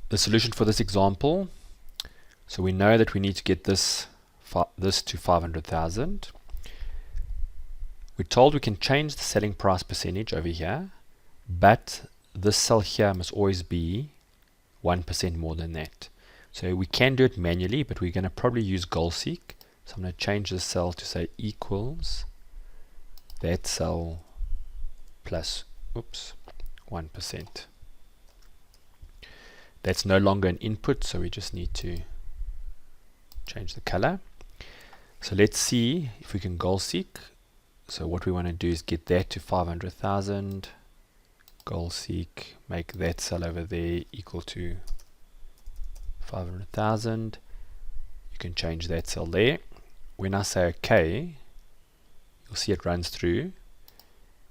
the solution for this example, so we know that we need to get this to 500,000. We're told we can change the selling price percentage over here, but this cell here must always be 1% more than that. So we can do it manually, but we're going to probably use Goalseek. So I'm going to change the cell to say equals that cell plus 1%. That's no longer an input, so we just need to change the color. So let's see if we can Goalseek. So what we want to do is get that to 500,000. Goalseek, make that cell over there equal to 500,000. You can change that cell there. When I say OK, you'll see it runs through.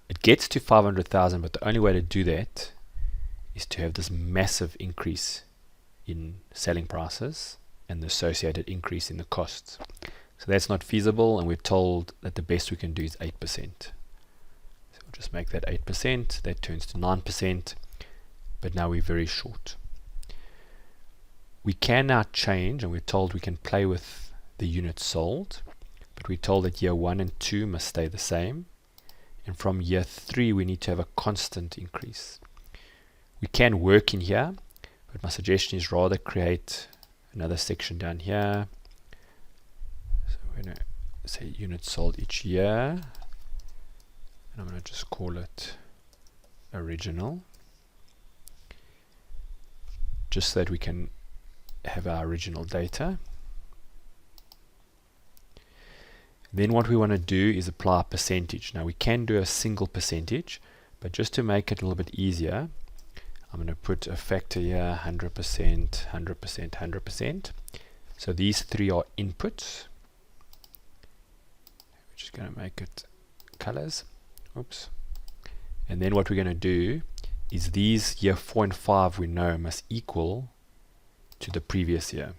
It gets to 500,000, but the only way to do that is to have this massive increase in selling prices and the associated increase in the costs. So that's not feasible, and we're told that the best we can do is 8%. So we'll just make that 8%. That turns to 9%, but now we're very short. We can now change, and we're told we can play with the units sold, but we're told that year 1 and 2 must stay the same, and from year 3 we need to have a constant increase. We can work in here, but my suggestion is rather create another section down here. So we're going to say units sold each year, and I'm going to just call it original, just so that we can have our original data. Then what we want to do is apply a percentage. Now we can do a single percentage, but just to make it a little bit easier, I'm going to put a factor here, 100%, 100%, 100%. So these three are inputs. We're just going to make it colors. Oops. And then what we're going to do is these year 4 and 5 we know must equal to the previous year.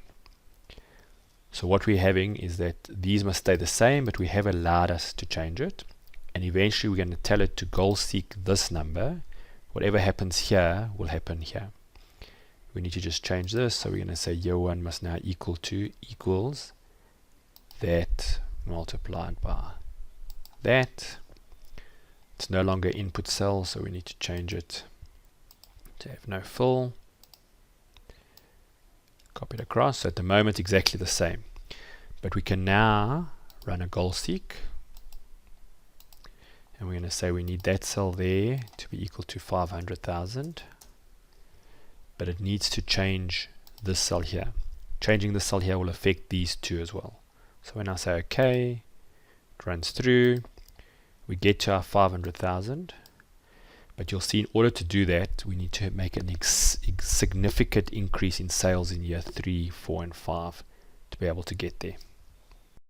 So what we're having is that these must stay the same, but we have allowed us to change it. And eventually we're going to tell it to Goalseek this number. Whatever happens here will happen here. We need to just change this. So we're going to say year 1 must now equals that multiplied by that. It's no longer input cell, so we need to change it to have no fill. Copy it across. So at the moment exactly the same, but we can now run a Goalseek, and we're going to say we need that cell there to be equal to 500,000, but it needs to change this cell here. Changing this cell here will affect these two as well. So when I say OK, it runs through, we get to our 500,000, but you'll see in order to do that we need to make a significant increase in sales in year 3, 4 and 5 to be able to get there.